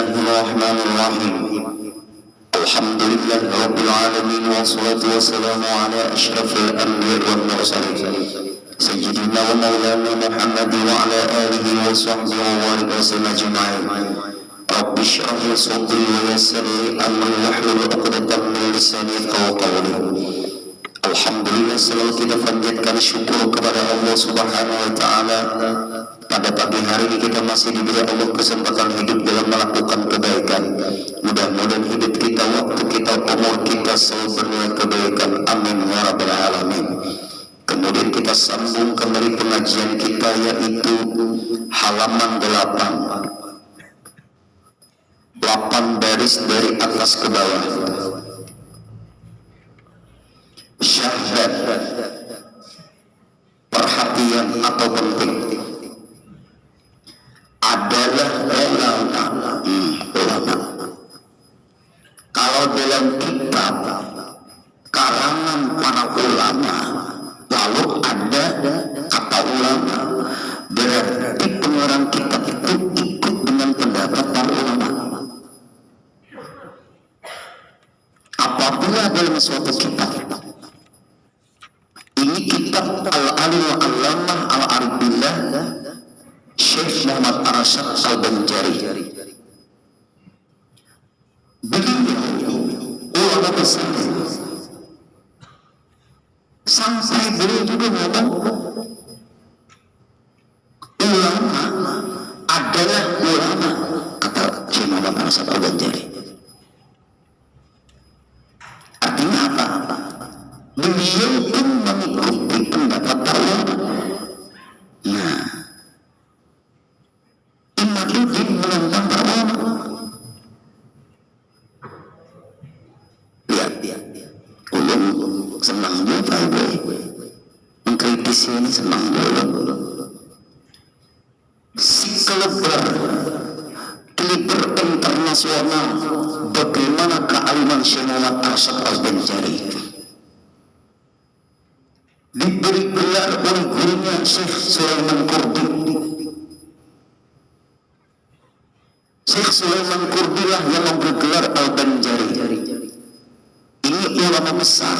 Bismillahirrahmanirrahim. Alhamdulillah Rabbil Alamin. Wassalatu wassalamu ala ashrafil anbiya wal mursalin Sayyidina wa maulana Muhammad wa ala alihi wa sahbihi wa wasallam ajma'in. Rabbi shrah li sadri wa yassir li amri wahlul 'uqdatam min lisani yafqahu qawli. Alhamdulillah, selalu kita panjatkan syukur kepada Allah Subhanahu wa taala. Pada pagi hari ini kita masih diberi Allah kesempatan hidup dalam melakukan kebaikan. Mudah-mudahan hidup kita, waktu kita, umur kita selalu berniat kebaikan. Amin ya rabbal alamin. Kemudian kita sambung kembali pengajian kita, yaitu halaman 8 baris dari atas ke bawah. Syahdat, perhatian atau penting, adalah ulama. Kalau dalam kitab karangan para ulama lalu ada kata ulama, berarti pengarang kitab itu ikut dengan pendapat para ulama. Apabila dalam suatu kitab, ini kitab Al-Alim wa Allamah Al-Arif Billah Syekh Muhammad Arsyad Al-Banjari. Beliau ulama besar, sampai beliau juga ngomong ulama adalah ulama, kata Syekh Muhammad Arsyad Al-Banjari. Artinya apa? Beliau pun mengikuti pendapat ulama. Nah, Imaduddin menentang ulama. Lihat, ulun senang juga mengkritisi ini, senang dulu. Si kelebar internasional, bagaimana kealiman Syekh Muhammad Arsyad Al-Banjari itu diberi gelar oleh gurunya Syekh Sulaiman Qurdi. Syekh Sulaiman Qurdi lah yang memberi gelar Al-Banjari. Ini ulama besar,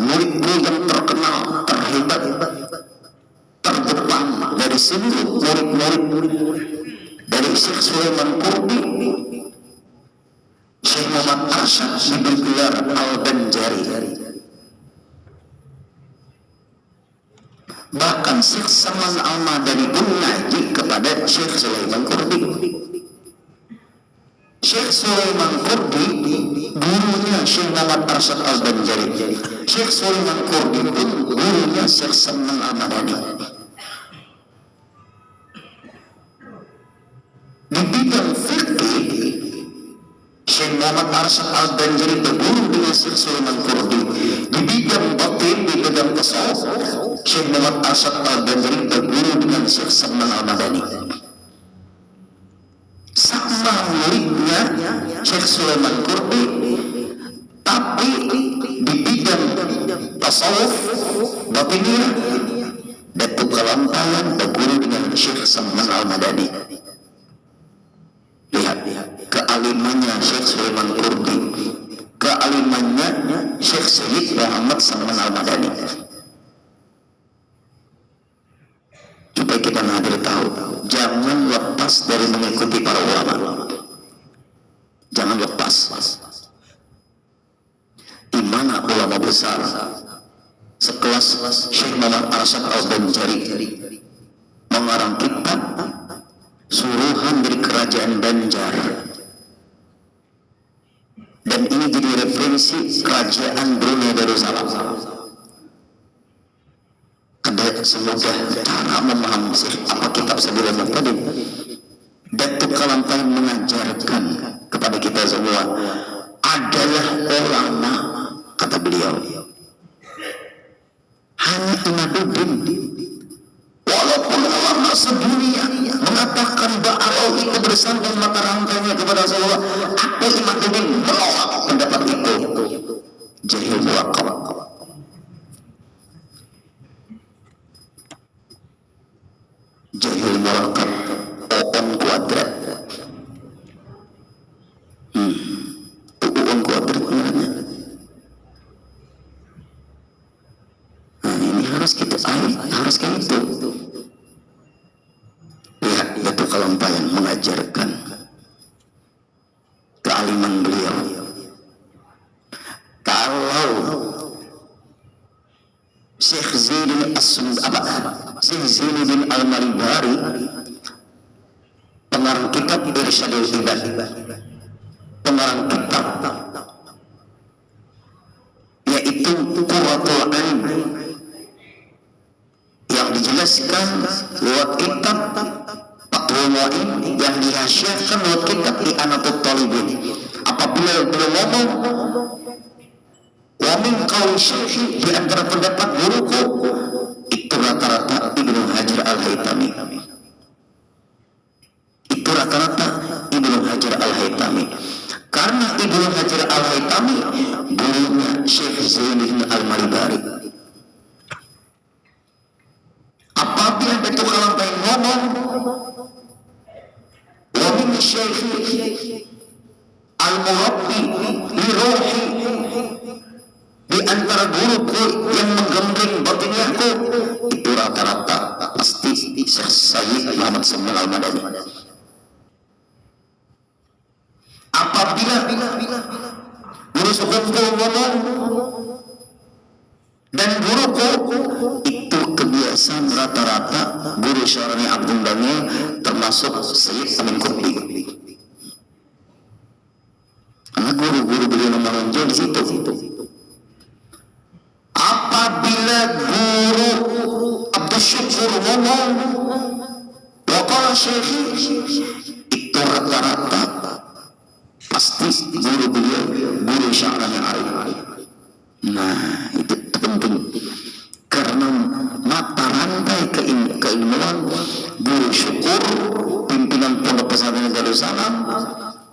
murid-murid yang terkenal, terhebat, terdepan dari seluruh murid-murid dari Syekh Sulaiman Qurdi. Syekh Muhammad Arsyad diberi gelar Al-Banjari. Bahkan Syekh Saman Al-Madani pun ngaji kepada Syekh Sulaiman Qurdi. Syekh Sulaiman Qurdi gurunya Syekh Muhammad Arsyad Al-Banjari. Syekh Sulaiman Qurdi pun gurunya Syekh Saman Al-Madani. Di bidang fikih, Syekh Muhammad Arsyad Al-Banjari berguru dengan Syekh Sulaiman Qurdi. Di bidang batin, di bidang tasawuf, Syekh Muhammad Arsyad Al-Banjari berguru dengan Syekh Saman Al-Madani. Sama muridnya Syekh Sulaiman Qurdi, tapi di bidang tasawuf, batiniyah, Datuk Kalampalan berguru dengan Syekh Saman Al-Madani. Lihat kealimannya Syekh Sulaiman Qurdi, kealimannya Syekh Sayyid Muhammad Saman Al-Madani. Supaya kita nadir tahu, jangan lepas dari mengikuti para ulama. Jangan lepas. Di mana ulama besar sekelas Syekh Muhammad Arsyad Al-Banjari mengarang kitab Suruhan dari Kerajaan Banjar, dan ini jadi referensi Kerajaan Brunei Darussalam. Semoga cara memahami apa kitab sebelumnya tadi, Datuk Kalampalan mengajarkan kepada kita semua adalah ulama, kata beliau. Hanya Imaduddin, walaupun ulama sedunia mengatakan bahwa itu bersambung mata rantainya kepada Rasulullah, aku Imaduddin menolak pendapat itu. Jahil murakab. Jahil murakab, open kuadrat. Syekh Zainuddin Al-Malibari, pengarang kitab Irsyadul Ibad, pengarang kitab yaitu Qurratul Ain, yang dijelaskan lewat kitab Fathul Mu'in, yang dihasyiahkan lewat kitab I'anatul Talibin. Apabila beliau ngomong, wa min qauli syekhi, di antara pendapat guruku, itu rata-rata Ibnu Hajar Al-Haytami. Itu rata-rata Ibnu Hajar Al-Haytami. Karena Ibnu Hajar Al-Haytami gurunya Syekh Zainuddin Al-Malibari. Apabila Datuk Kalampai ngomong, wa min syekhi al-murabbi li ruhi, di antara guruku yang menggembleng batiniahku, itu rata-rata pasti Syekh Sayyid Muhammad Samin Al-Madani. Apabila guru sukuku ngomong dan guruku, itu kebiasaan rata-rata guru Syarani Abdul Daniel, termasuk Sayyid Amin Qutbi. Karena guru-guru beliau menonjol di situ. Apabila guru Abdul Syukur ngomong, waqala syekhi, itu rata-rata pasti guru beliau guru Syarani Arif. Nah, itu penting, karena mata rantai keilmuan guru Syukur, pimpinan Pondok Pesantren Darussalam,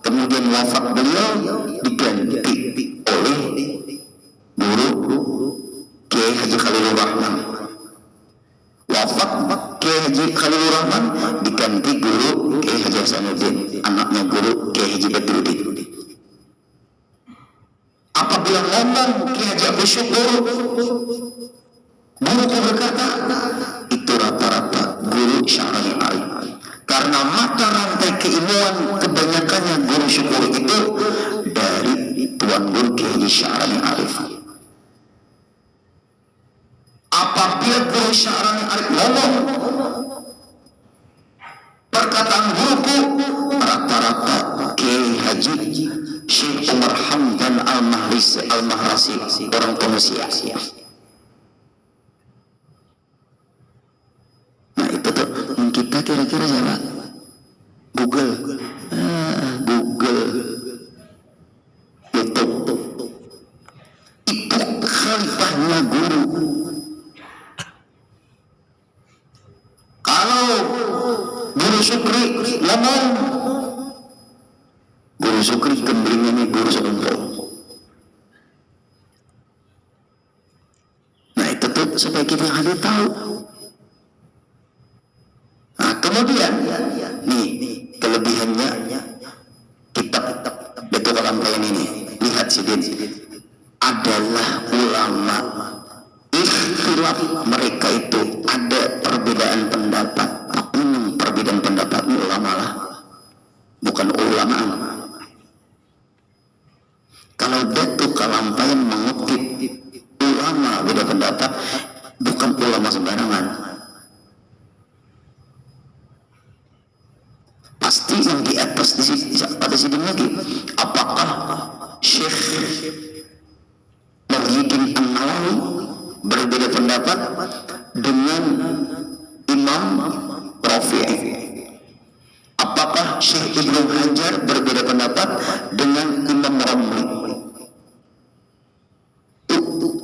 kemudian wafat beliau diganti oleh guru Kiai Haji Khalilur Rahman. Wafat Kiai Haji Khalilur Rahman diganti guru Kiai Haji Hasanuddin, anaknya guru Kiai Haji Badruddin. Apabila ngomong Kiai Haji Abdul Syukur, guruku berkata, itu rata-rata guru Syarani Arif. Karena mata rantai keilmuan kebanyakannya guru Syukur itu dari Tuan Guru Kiai Haji Syarani Arif. Apabila guru Syarani Arif ngomong, perkataan guruku rata-rata Kiai Haji Syekh Umar Hamdan Al-Mahrasi, orang Tunisia. Nah itu tuh, yang kita kira-kira siapa? Google, YouTube. Itu khalifahnya guru. Kalau guru Syukri ngomong, guru Syukri gemblingnya nih guru Sekumpul. Nah itu tuh supaya kita harus tahu. Nah kemudian nih kelebihannya kitab Datuk Kalampai ini, lihat sidin, adalah ulama ikhtilaf. Mereka itu ada perbedaan pendapat, tapi perbedaan pendapat ulama lah, bukan ulama. Kalau Datuk Kalampai mengutip ulama beda pendapat, bukan ulama sembarangan. Pasti yang di atas pada sidang lagi, apakah Syekh Muhyiddin An-Nawawi berbeda pendapat dengan Imam Rafi'i? Apakah Syekh Ibnu Hajar berbeda pendapat dengan Imam Ramli?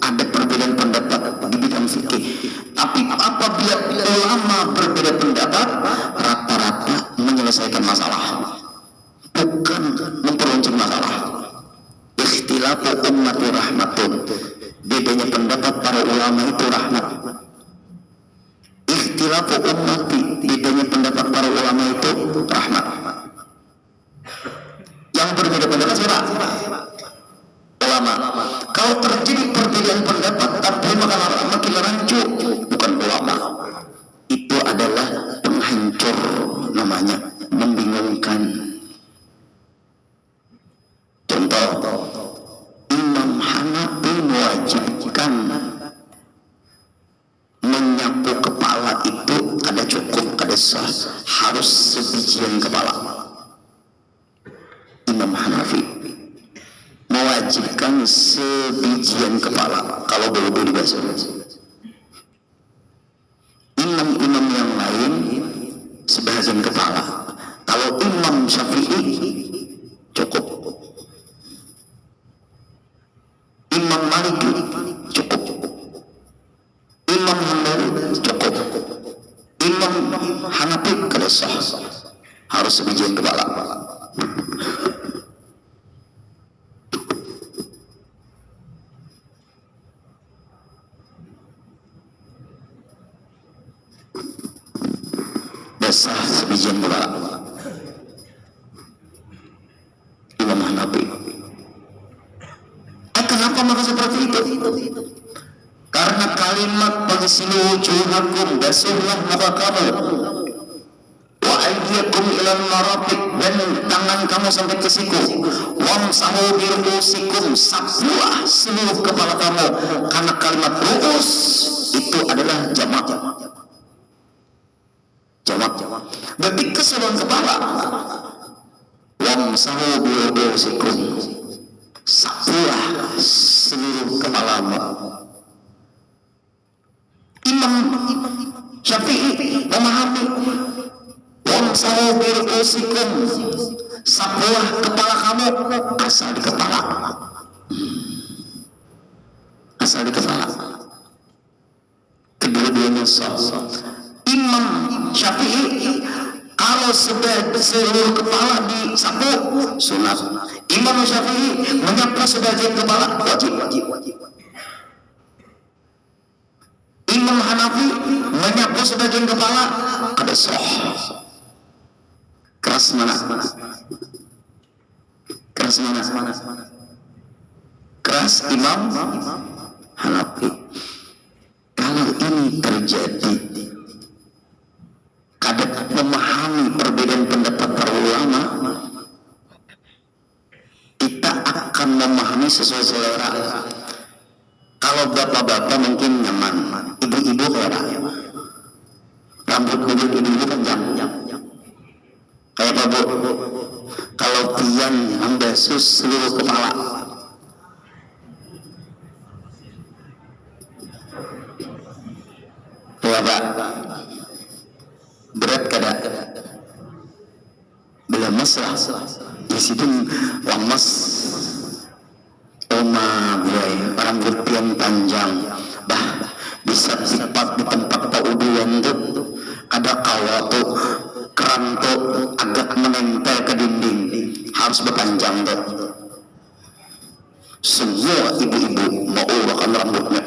Ada perbedaan pendapat di bidang fikih. Tapi apabila ulama berbeda pendapat, rata-rata menyelesaikan masalah, bukan memperuncing masalah. Ikhtilafu ummati rahmatun, bedanya pendapat para ulama itu rahmat. Ikhtilafu ummati, bedanya pendapat para ulama itu rahmat. Yang berbeda pendapat siapa? Ulama. Kalau terjadi perbedaan pendapat tapi makin rancu, bukan ulama. Itu adalah penghancur, namanya membingungkan. Contoh, Imam Hanafi mewajibkan menyapu kepala itu Imam Hanafi mewajibkan sebijian kepala kalau berwudu dibasuh. Imam-imam yang lain sebagian kepala. Kalau Imam Syafi'i cukup, Imam Maliki cukup, Imam Hambali cukup, Imam Hanafi kada sah, harus sebijian kepala. Basah sebijian kepala. Imam Hanafi. Kenapa maka seperti itu? Karena kalimat pagsilu wujuhakum, basuhlah muka kamu, wa aydiyakum ilal marafiq, dan tangan kamu sampai ke siku, wamsahu bi ru'usikum, sapulah seluruh kepala kamu. Karena kalimat ru'us itu adalah jamak. Berarti keseluruhan kepala. Wamsahu bi ru'usikum, sapulah seluruh kepalamu. Imam Syafi'i memahami wamsahu bi ru'usikum, sapulah kepala kamu, asal di kepala. Asal di kepala. Kedua-duanya sah. Imam Syafi'i kalau seluruh kepala disapu sunat. Imam Syafi'i menyapu sebagian kepala wajib. Imam Hanafi menyapu sebagian kepala kada sah. Keras mana? Keras Imam Hanafi. Kalau ini terjadi, kadang memahami perbedaan pendapat para ulama, kita akan memahami sesuai selera. Kalau bapak-bapak mungkin nyaman, ibu-ibu kayak rambut ibu-ibu panjang. Kayak apa bu? Kalau pian membasuh seluruh kepala. Bapak berat kada? Bila masalah di situ wamas oma boy orang berpian panjang, bisa sifat di tempat pauduan tuh ada kawatu keranto agak menempel ke dinding, harus berpanjang tuh. Semua ibu-ibu mau ulahkan rambutnya.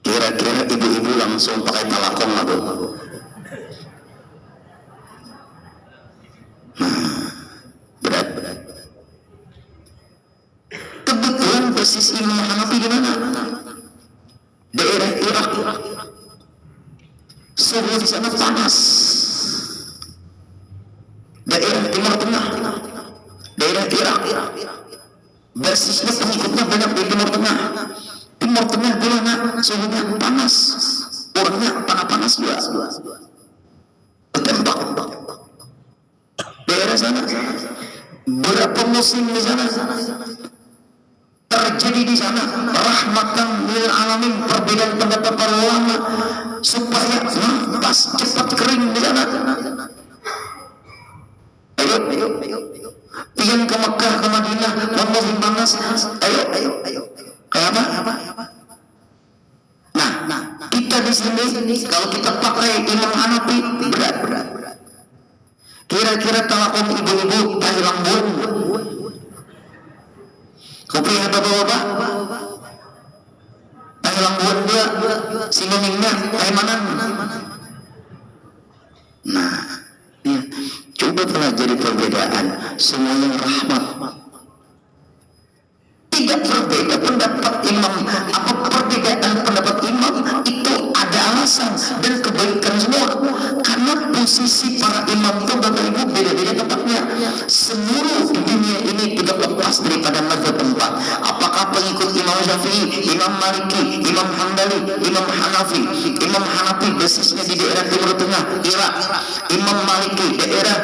Kira-kira ibu-ibu langsung pakai talakong lah tuh. Berat. Kebetulan posisi Imam Hanafi di mana? Daerah Irak. Suhu di sana panas. Daerah Timur Tengah. Daerah Irak. Basisnya pengikutnya banyak di Timur Tengah. Timur Tengah gimana? Suhunya panas. Orangnya panas juga. Tembak. Daerah sana. Berapa musim di sana? Terjadi di sana rahmatan lil alamin, perbedaan pendapat para ulama supaya pas cepat kering di sana. Ayo. Pian ke Mekah, ke Madinah, musim panas. Ayo. Kayak apa? Nah, kita di sini kalau kita pakai Imam Hanafi berat. Kira-kira talakon ibu-ibu tahi lambun. Kopi apa bapak? Tahi lambun dia sinonimnya tahi manan. Nah, ya, coba pelajari perbedaan. Semuanya rahmat. Tidak berbeda pendapat imam. Apa perbedaan pendapat imam itu ada alasan dan kebaikan semua. Karena posisi para imam itu bapak ibu beda-beda tempatnya. Seluruh dunia ini tidak lepas daripada mazhab tempat. Apakah pengikut Imam Syafi'i, Imam Maliki, Imam Hambali, Imam Hanafi. Imam Hanafi basisnya di daerah Timur Tengah. Tengah Irak, Imam Maliki daerah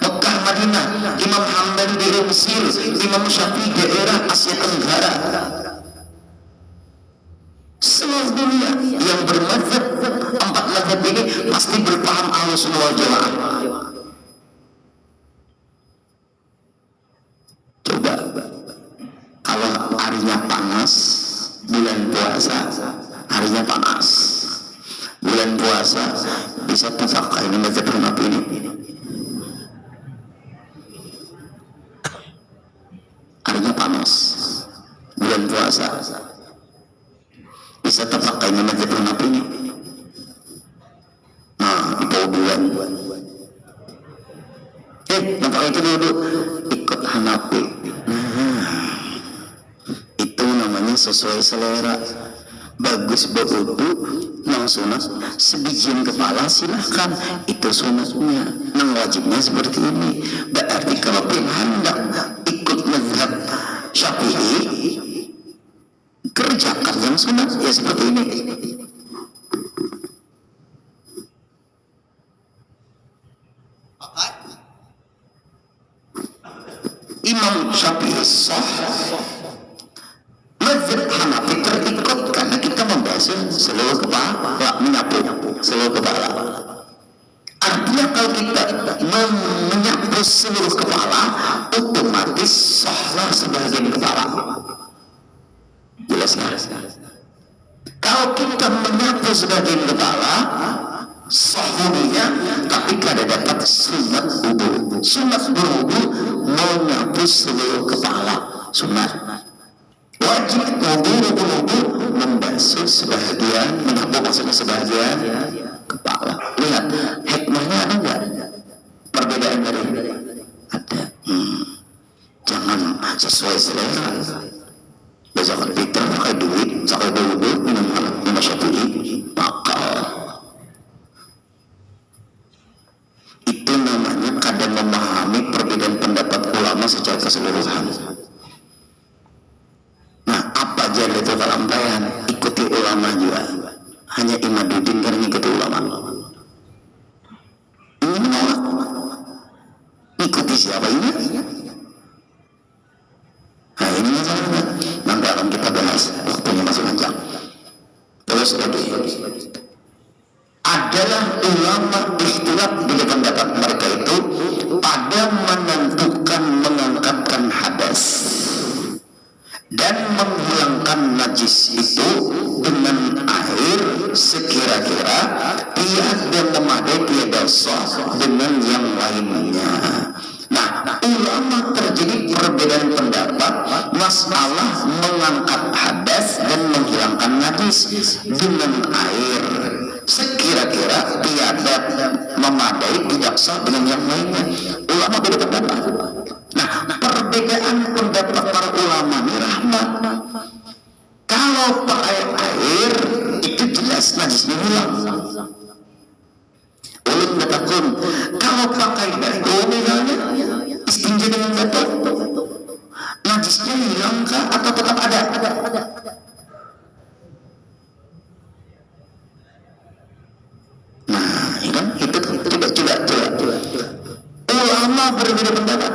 Mekah Madinah, Imam Hambali daerah Mesir, Imam Syafi'i daerah Asia Tenggara. Seluruh dunia yang bermadzhab, empat mazhab ini pasti berpaham Ahlussunnah wal Jamaah. Coba kalau harinya panas, bulan puasa, harinya panas, bulan puasa, bisa tafaqah ini mazhab Hanafi ini. Harinya panas, bulan puasa, bisa terpakai nama mazhab Hanafi ini. Nah, itu bulan. Maka itu dulu ikut Hanafi. Nah, itu namanya sesuai selera. Bagus berwudu, nang sunat sebijian kepala silahkan, itu sunatnya. Nang wajibnya seperti ini. Berarti kalau hendak ikut mazhab Syafi'i, kerjakan yang sunat ya seperti ini. Imam Syafi'i sah, mazhab Hanafi terikut karena kita membasuh seluruh kepala, menyapu seluruh kepala. Artinya kalau kita menyapu seluruh kepala, otomatis sahlah sebagian kepala. Jelas ya? Kalau kita menyapu sebagian kepala, sahurinya, tapi kada dapat sunat wudu. Sunat berwudu menyapu seluruh kepala, sunat. Wajib wudu membasuh sebagian, menyapu maksudnya sebagian kepala. Lihat, hikmahnya ada enggak? Perbedaan dari ada. Jangan sesuai selera. Zakat fitrah pakai duit, zakat wudu, Imam Syafi'i, maka itu namanya kadang memahami perbedaan pendapat ulama secara keseluruhan. Nah, apa jadi itu kalau ambayan? Ikuti ulama juga. Hanya Imaduddin kan ikuti ulama. Ini menolak. Ikuti siapa ini? Nah, ini masalahnya. Nanti akan kita bahas, waktunya masih panjang. Terus lagi, adalah ulama ikhtilaf bila pendapat mereka itu pada menentukan mengangkatkan hadas dan menghilangkan najis itu dengan air sekira-kira tiada memadai, tiada sah dengan yang lainnya. Nah, ulama terjadi perbedaan pendapat masalah mengangkat hadas dan menghilangkan najis dengan air sekira-kira tiada memadai, tidak sah dengan yang lainnya. Ulama beda pendapat. Nah, perbedaan pendapat para ulama ini rahmat. Kalau pakai air itu jelas najisnya hilang. Ulun katakan kalau pakai batu misalnya istinja dengan batu, najisnya hilang kah atau tetap ada? Nah, itu coba. Ulama berbeda pendapat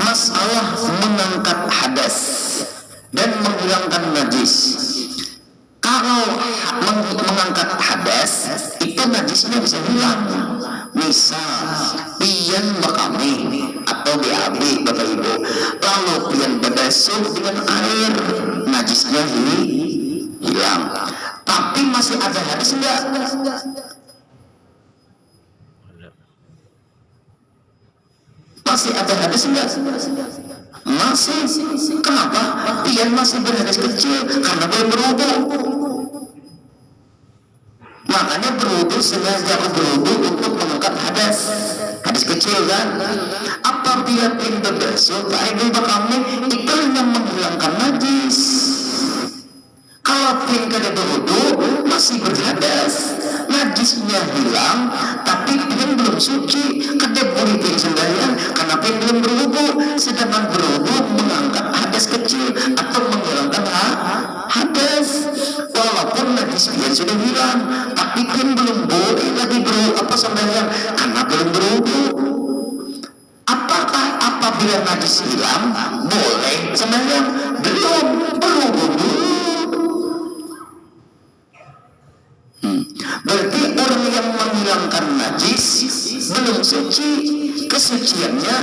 masalah mengangkat hadas dan menghilangkan najis. Kalau mengangkat hadas itu najisnya bisa hilang. Misal pian makami atau BAB Bapak Ibu, lalu pian berbasuh dengan air, najisnya hilang. Tapi masih ada hadas enggak? Masih ada hadas enggak? Masih. Kenapa? Pian masih berhadas kecil karena belum berwudu. Makanya berwudu sengaja berwudu untuk mengangkat hadas kecil kan. Apabila pian berbasuh, Pak Ibu kami itu yang menghilangkan najis. Kalau pian kada berwudu masih berhadas, najisnya hilang, tapi pian belum suci, kada boleh pian sembahyang karena pian belum berwudu. Sedangkan berwudu mengangkat hadas kecil atau menghilangkan hadas, walaupun najis pian sudah hilang, tapi pian belum boleh lagi apabila najis hilang boleh sembahyang. Belum wudu. Berarti orang yang menghilangkan najis belum suci, kesuciannya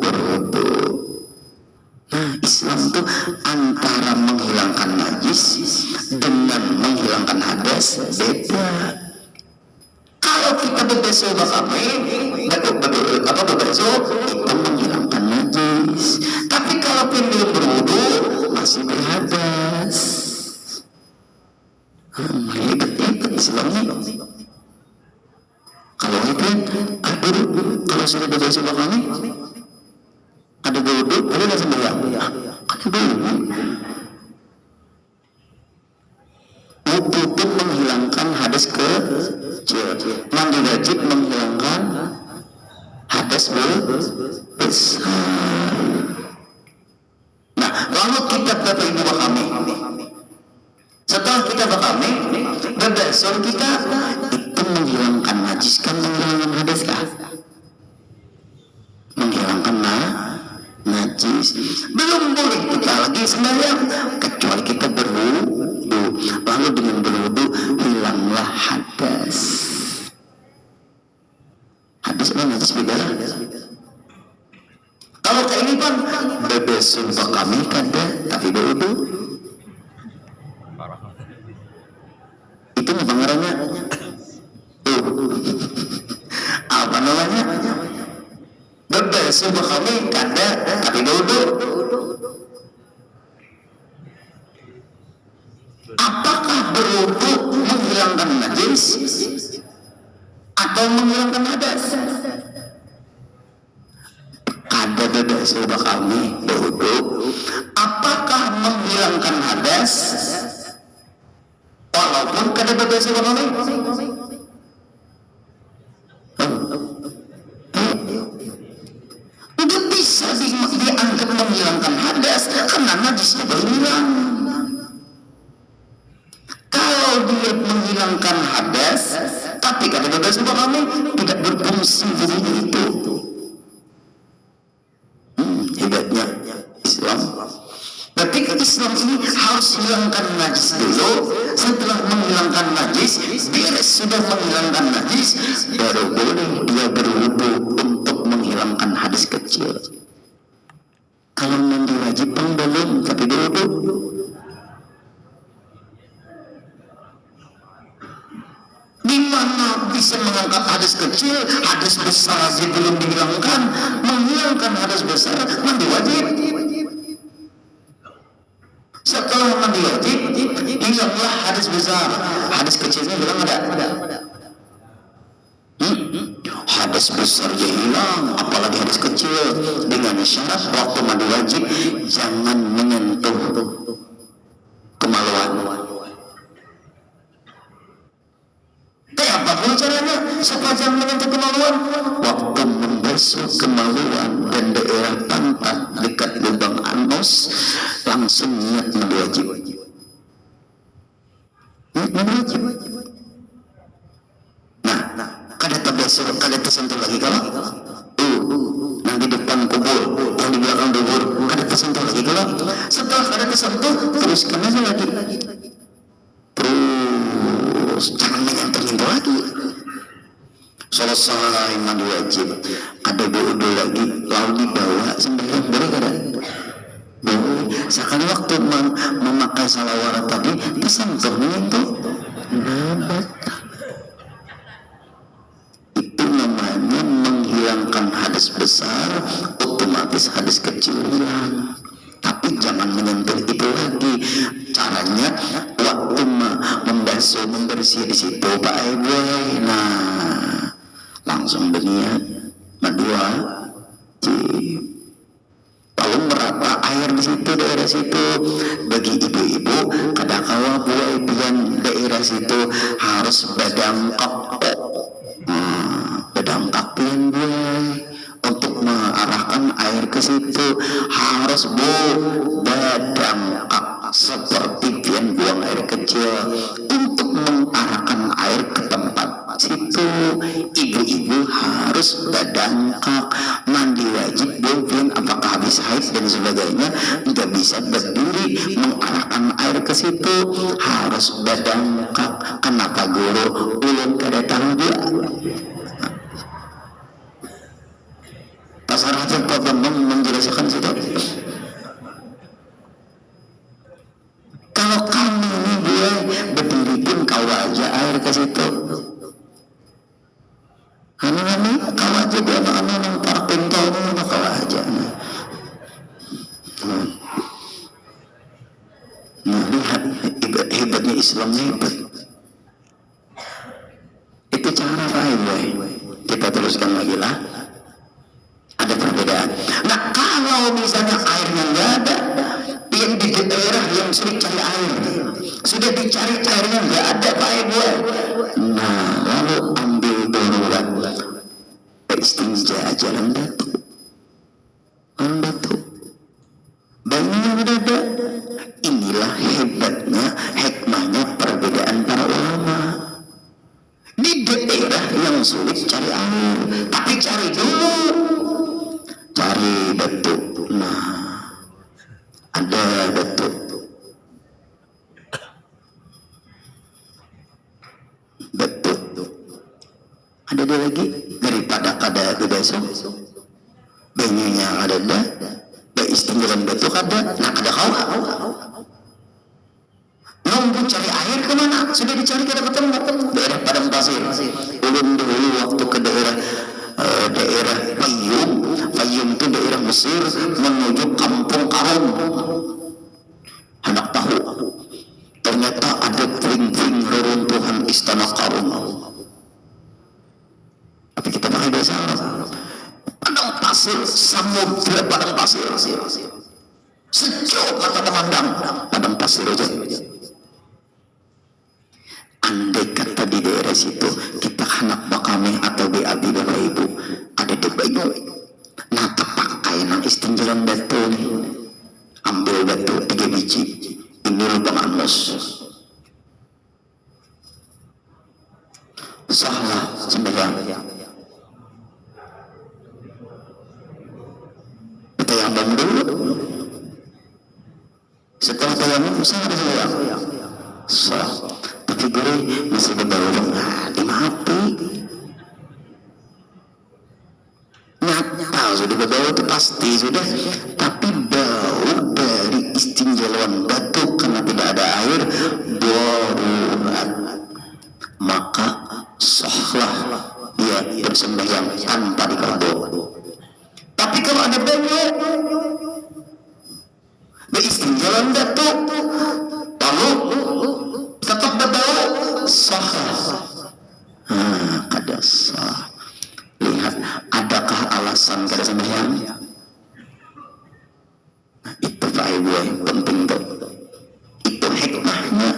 berwudu. Nah, Islam itu antara menghilangkan najis dengan menghilangkan hadas beda. Kalau kita berbeso berbeso itu menghilangkan najis. Tapi kalau belum berwudu masih berhadas. Ribet Islam ini. Kalau itu kalau sudah berbeso kami ada berwudu, boleh nggak sembahyang? Ada boleh. Wudu itu menghilangkan hadas kecil, mandi wajib menghilangkan hadas besar. Nah, lalu kita Bapak Ibu kami, setelah kita kami berbasar kita itu menghilangkan najis kan, menghilangkan hadas kah? Menghilangkan najis. Belum boleh kita lagi sembahyang kecuali kita berwudu. Lalu dengan berwudu hilanglah hadas. Hadas apa najis beda? Kalau kayak ini kan bebesun kami kada tapi berwudu. Itu apa namanya? Apa namanya? Bebesun kami kada tapi berwudu. Apakah berwudu menghilangkan najis atau menghilangkan hadas? Kada bebeso kami berwudu. Apakah menghilangkan hadas walaupun kada bebeso kami? Tidak bisa dianggap menghilangkan hadas karena najisnya baru hilang. Kalau dia menghilangkan hadas tapi kada bebeso kami tidak berfungsi begitu itu. Hebatnya Islam. Berarti Islam ini harus hilangkan najis dulu. Setelah menghilangkan najis, beres sudah menghilangkan najis, baru boleh dia berwudu untuk menghilangkan hadas kecil. Kalau mandi wajib belum, tapi berwudu. Di mana bisa mengangkat hadas kecil, hadas besar aja belum dihilangkan, menghilangkan hadas besar mandi wajib. Setelah mandi wajib, hilanglah hadas besar, hadas kecilnya hilang ada. Hadas besarnya hilang, apalagi hadas kecil. Dengan syarat waktu mandi wajib jangan menyentuh kemaluan. Apapun caranya sepanjang menyentuh kemaluan, waktu membasuh kemaluan dan daerah pantat dekat lubang anus langsung niat mandi wajib. Nah, kada terbasuh, kada tersentuh lagi kalau nanti depan kubur, yang di belakang kubur, kada tersentuh lagi kalau setelah kada tersentuh teruskan aja lagi. Jangan menyentuh lagi. Selesai mandi wajib, ada berwudu lagi, lalu dibawa sembahyang boleh kada? Boleh. Sekali waktu memakai salawat tadi tersentuh menyentuh. Itu namanya menghilangkan hadas besar, otomatis hadas kecil hilang. Tapi jangan menyentuh itu lagi. Caranya waktu membasuh, membersih di situ Pak Ibu. Nah, langsung berniat mandi wajib. Lalu merata air di situ, daerah situ. Bagi ibu-ibu, kadang-kala buah ibuan daerah situ harus badangkak. Badangkak pian buah. Untuk mengarahkan air ke situ harus badangkak seperti pian buang air kecil untuk mengarahkan air ke tempat situ. itu. Ibu-ibu harus berdangkak, mandi wajib, bobin, apakah habis haid dan sebagainya, nggak bisa berdiri mengarahkan air ke situ, harus berdangkak. Kenapa guru ulun kada tahu dia? Pasar Hajat Pak Bambang menjelaskan situ. Kalau kami ini dia berdiri pun kau aja air ke situ. Kami kau aja dia kami yang para pentol ini kau aja. Nah lihat hebatnya Islam, hebat. Itu cara baik. Kita teruskan lagi lah. Ada perbedaan. Nah kalau misalnya airnya nggak ada, yang di daerah yang sulit cari air, sudah dicari airnya nggak ada Pak Ibu. Nah lalu ambil darurat, istinja jalan batu, banyak udah ada. Inilah hebatnya, hikmahnya perbedaan para ulama. Di daerah yang sulit cari air, tapi cari dulu. Cari batu. Nah ada batu, ada dia lagi daripada kada besok banyaknya ada istinjalan batu kada. Nah kada kau nunggu cari air kemana, sudah dicari kada ketemu. Daerah padang pasir. Ulun dulu waktu ke daerah Fayum itu daerah Mesir menuju Kampung Karum, anak tahu ternyata ada puing-puing reruntuhan istana Karum. Tapi kita pakai bahasa Arab. Padang pasir, samudra padang pasir, sejuk mata memandang padang pasir aja. Andai kata di daerah situ kita anak bakame atau BAB Bapak Ibu ada di banyu, nah terpakai nang istinjalan batu nih, ambil batu 3 biji, ini lubang anus, salah sembahyang. Tayamum dulu, setelah tayamum salah sembahyang, salah. Tapi guru masih berbau, dimati. Nyata sudah berbau itu pasti sudah. Tapi bau dari istinjalan batu karena tidak ada air darurat, maka sahlah dia bersembahyang tanpa dikabul. Tapi kalau ada bau beristinjalan batu lalu tetap berbau, sah. Kada sah. Lihat, adakah alasan kada sembahyang? Itu Pak Ibu penting tuh. Itu hikmahnya.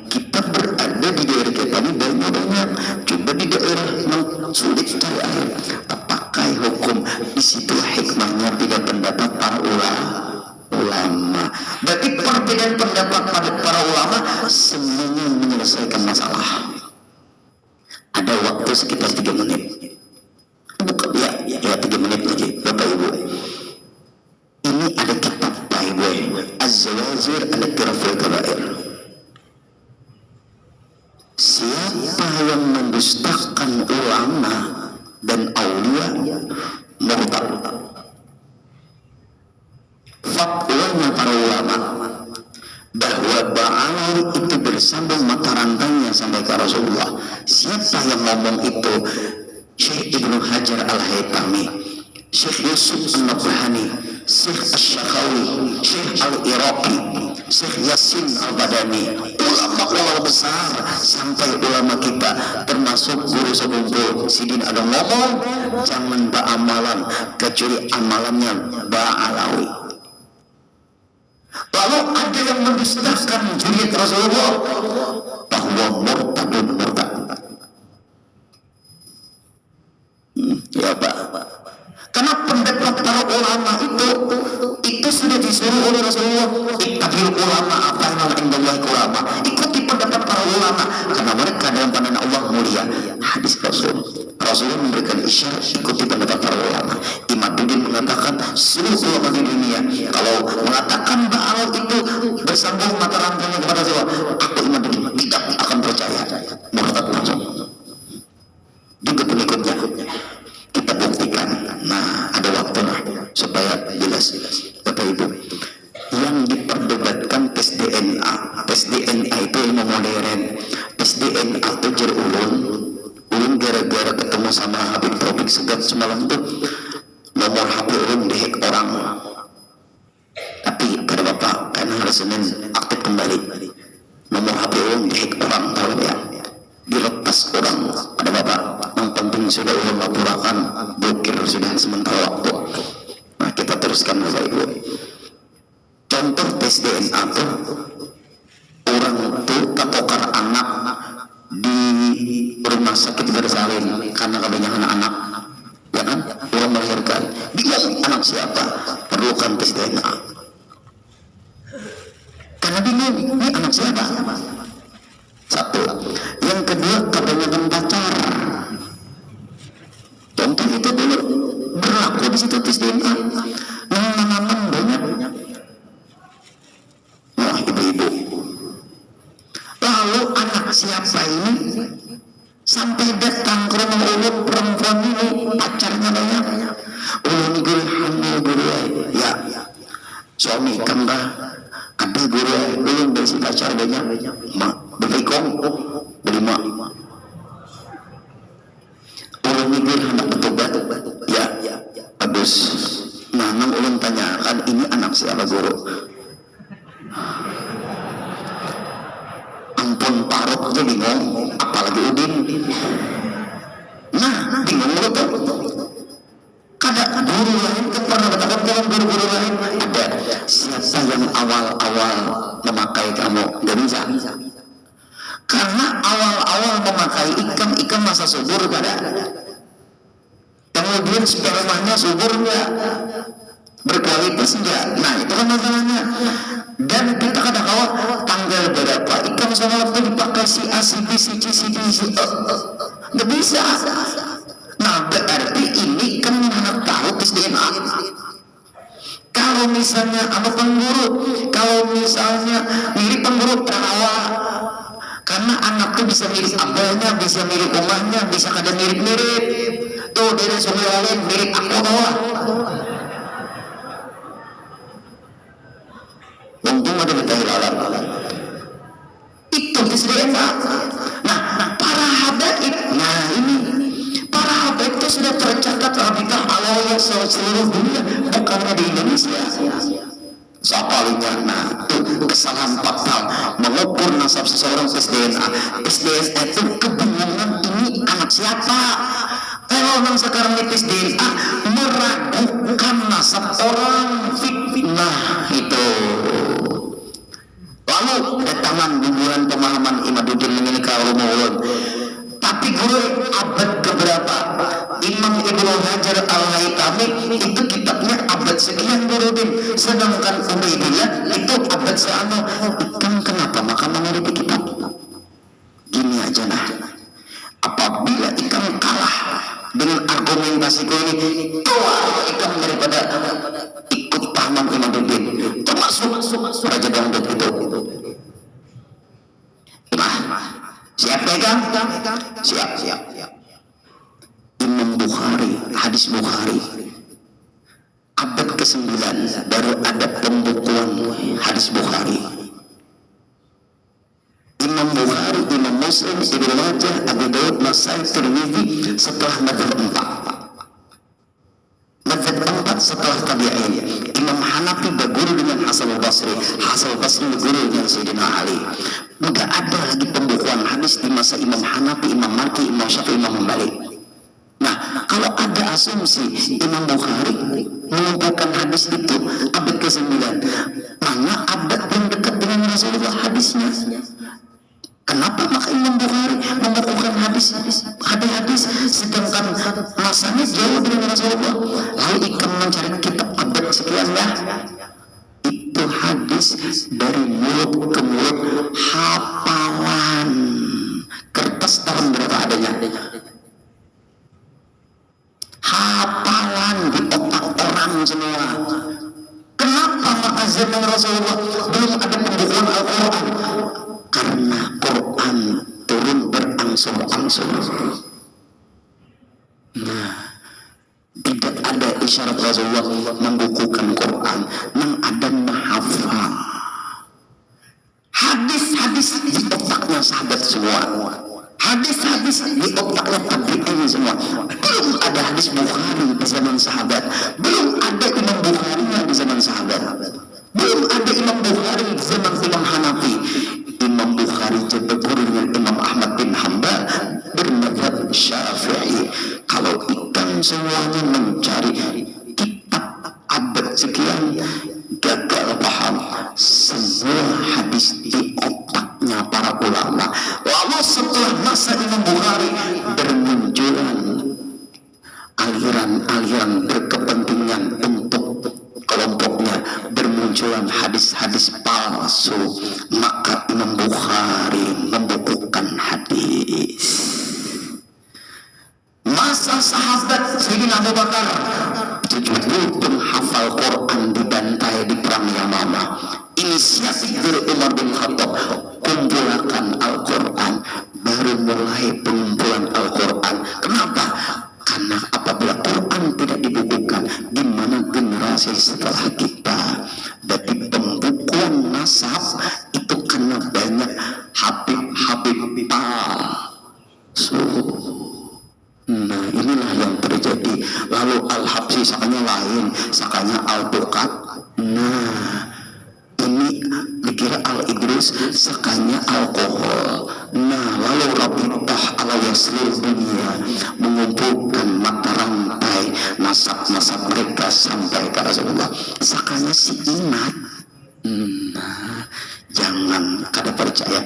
Kita berada di daerah kita ini banyak. Coba di daerah yang sulit cari air, pakai hukum. Di situ hikmahnya tidak pendapat para ulama. Berarti perbedaan pendapat pada para ulama semuanya menyelesaikan masalah. Ada waktu sekitar 3 menit. Bukan ya 3 menit lagi Bapak Ibu. Ini ada kitab Pak Ibu, Az-Zawajir al-Tirafil Kabair. Siapa yang mendustakan ulama dan aulia murtad. Fatwanya para ulama bahwa Ba'alawi itu bersambung mata rantainya sampai ke Rasulullah. Siapa yang ngomong itu? Syekh Ibnu Hajar Al-Haytami, Syekh Yusuf An-Nabhani, Syekh Asy-Syakhawi, Syekh Al-Iraqi, Syekh Yasin Al-Badani, ulama-ulama besar sampai ulama kita termasuk guru sepupu Sidin ada ngomong jangan ba'amalan kecuali amalannya Ba'alawi. Lalu ada yang mendustakan juriat Rasulullah bahwa murtadun murtad. Ya Pak, karena pendapat para ulama itu sudah disuruh oleh Rasulullah. Ittabi'ul ulama, apa yang namanya ulama, ikuti pendapat para ulama karena mereka dalam pandangan Allah mulia. hadis Rasulullah memberikan isyarat, ikuti pendapat para ulama. Imaduddin mengatakan seluruh ulama di dunia kalau mengatakan ba'al itu bersambung mata rantai kepada siapa, aku Imaduddin tidak akan percaya, murtad langsung. Juga pengikutnya kita buktikan. Nah, ada waktu lah supaya jelas. Bapak Ibu, yang diperdebatkan tes DNA itu ilmu modern. Tes DNA itu jer ulun gara-gara ketemu sama Habib Taufik Segat semalam tuh nomor HP ulun dihack orang. Tapi kata bapak, karena hari Senin aktif kembali, nomor HP ulun dihack orang, tahu ya, diretas orang. Ada bapak, yang penting sudah ulun laporkan, blokir sudah sementara waktu. Nah, kita teruskan Bapak Ibu. Contoh tes DNA tuh orang tuh ketukar anak di rumah sakit bersalin karena kebanyakan anak, ya kan? Orang melahirkan, dia anak siapa? Perlukan tes DNA. Karena bingung, ini anak siapa? Satu. Yang kedua, kebanyakan pacar. Contoh itu dulu berlaku di situ tes DNA. Nama-nama banyak. Wah, ibu-ibu. Lalu anak siapa ini sampai datang ke rumah ulun, perempuan ini pacarnya banyak. Ulun guru hamil guru ya suami kambah ada guru ulun besi pacar banyak mak berikong berlima. Ulun guru anak petugas ya bagus. Nah, ulun tanyakan ini anak siapa guru? Ampun, parut aja bingung, apalagi Udin. Nah, bingung lu tuh. Kadang guru lain kan pernah katakan dalam guru-guru lain ada siapa yang awal-awal memakai kamu, gak bisa. Karena awal-awal memakai ikan masa subur kada. Kemudian spermanya subur enggak, berkualitas enggak. Nah, itu kan masalahnya. Dan kita kadang-kadang tanggal berapa ikan semalam itu dipakai si A, si B, si C, si D, si E, nggak bisa. Nah, berarti ini kan mana tahu tes DNA. Kalau misalnya apa pengguru, kalau misalnya mirip pengguru perawa, karena anak tuh bisa mirip abahnya, bisa mirip umahnya, bisa kada mirip-mirip. Tuh dari sungai lain mirip aku bawah. Untung ada betah alam. Itu DNA. Nah, para habaib. Nah, ini para habaib itu sudah tercatat rabita alawiyah seluruh dunia, bukannya di Indonesia. Sapalinya, nah, itu kesalahan fatal mengukur nasab seseorang tes DNA. Tes DNA itu kebingungan ini anak siapa? Kalau orang sekarang di tes DNA meragukan nasab orang, fitnah itu. Lalu datangan guguran pemahaman Imaduddin mengenai rumah ulun. Tapi guru abad keberapa? Imam Ibnu Hajar Al-Haytami itu kitabnya abad sekian Guruddin. Sedangkan Ubaidillah itu abad seano. Kan kenapa maka mengerti kitab? Gini aja nah. Apabila ikan kalah dengan argumentasiku ini, keluar ikan daripada ikut pahaman Imaduddin. Termasuk Raja Dangdut itu. Siap pegang? Siap. Imam Bukhari, hadis Bukhari abad ke-9 baru ada pembukuan hadis Bukhari. Imam Bukhari, Imam Muslim, Ibnu Majah, Abu Daud, Nasai, Tirmidzi setelah madzhab 4. Madzhab 4 setelah tabi'in. Imam Hanafi berguru dengan Hasan al-Basri. Hasan al-Basri berguru dengan Sayyidina Ali. Enggak ada lagi pembukuan hadis di masa Imam Hanafi, Imam Maliki, Imam Syafi'i, Imam Hanbali. Nah, kalau ada asumsi Imam Bukhari mengumpulkan hadis itu abad ke-9, mana abad yang dekat dengan Rasulullah hadisnya? Kenapa maka Imam Bukhari membukukan hadis sedangkan masanya jauh dengan Rasulullah? Lalu ikan mencari kitab abad sekian ya? Itu hadis dari mulut ke mulut, hafalan. Kertas tahun berapa adanya? dengan Rasulullah, belum ada pembukuan Al-Quran, karena Quran turun berangsur-angsur. Nah, tidak ada isyarat Rasulullah membukukan Quran, yang ada menghafal hadis-hadis di otaknya sahabat semua, hadis-hadis di otaknya tabi'in semua. Belum ada hadis Bukhari di zaman sahabat, belum ada Imam Bukhari di zaman sahabat, belum ada Imam Bukhari di zaman Imam Hanafi. Imam Bukhari jadi gurunya Imam Ahmad bin Hanbal bermadzhab Syafi'i. Kalau ikan semuanya mencari kitab abad sekian, gagal paham semua hadis di otaknya para ulama. Lalu setelah masa Imam Bukhari bermunculan aliran-aliran berkepentingan untuk kelompoknya, bermunculan hadis-hadis palsu, maka Imam Bukhari membukukan hadis. Masa sahabat Sayyidina Abu Bakar 70 penghafal Quran dibantai di perang Yamamah. Inisiatif dari Umar bin Khattab, kumpulkan Al-Quran. Baru mulai pengumpulan Al-Quran. Kenapa? Karena apabila Quran tidak dibukukan, gimana generasi setelah kita? Dari pembukuan nasab itu karena banyak Habib palsu. Nah, inilah yang terjadi. Lalu Al-Habsyi sakanya lain, sakanya Al-Bukat. Nah, ini dikira Al-Idris, sakanya alkohol. Nah, lalu Rabitah ala-Yaslil dunia mengumpulkan mata rantai nasab-nasab mereka sampai ke Rasulullah, sakanya si Inat. Nah, jangan kada percaya.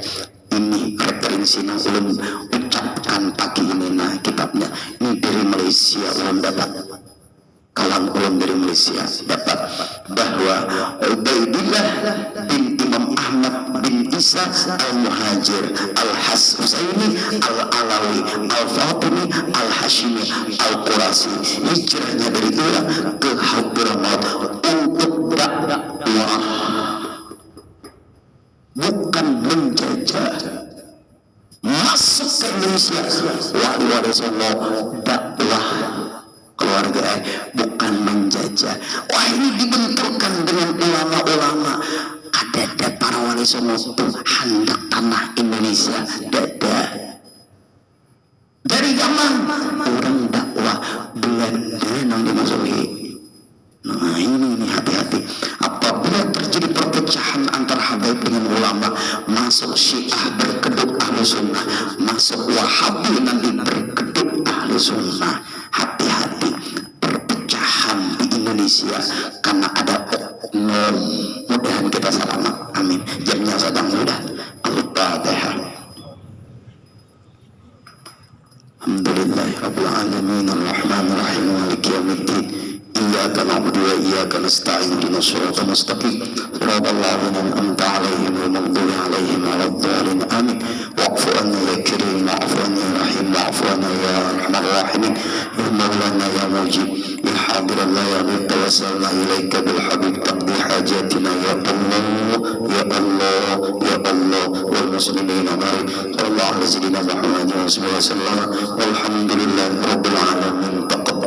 Ini referensi yang ulun ucapkan pagi ini. Nah, kitabnya ini dari Malaysia, ulun dapat, kawan ulun dari Malaysia dapat bahwa Ubaidillah bin Imam Ahmad bin Isa Al-Muhajir Al-Husaini Al-Alawi Al-Fatimi Al-Hashimi Al-Qurasi, hijrahnya dari Irak ke Hadramaut untuk dakwah, bukan menjajah. Masuk ke Indonesia wali Solo, dakwah keluarga, bukan menjajah. Wah, ini dibenturkan dengan ulama-ulama. Ada para wali Solo itu hendak tanah Indonesia, dada. Dari zaman orang dakwah Belanda yang dimasuki. Nah, ini hati-hati. Apabila terjadi perpecahan antara habaib dengan ulama, masuk Syiah berkedok ahlu sunnah, masuk Wahabi nanti berkedok ahlu sunnah. Hati-hati perpecahan di Indonesia karena ada oknum. Mudahan kita selamat, amin. Jamnya sedang mudah. Al-Fatihah. Alhamdulillahirabbil alamin arrahmanir rahim maliki yaumiddin. إياك نعبد وإياك نستعين اهدنا الصراط المستقيم صراط الذين أنعمت عليهم غير المغضوب عليهم ولا الضالين آمين. واعف عنا يا كريم، واعف عنا يا رحيم، واعف عنا يا أرحم الراحمين، يا مولانا يا مجيب، يا حاضر الله يا من توسلنا إليك بالحبيب تقضي حاجاتنا يا الله يا الله يا الله والمسلمين آمين. صلى الله على سيدنا محمد وسلم والحمد لله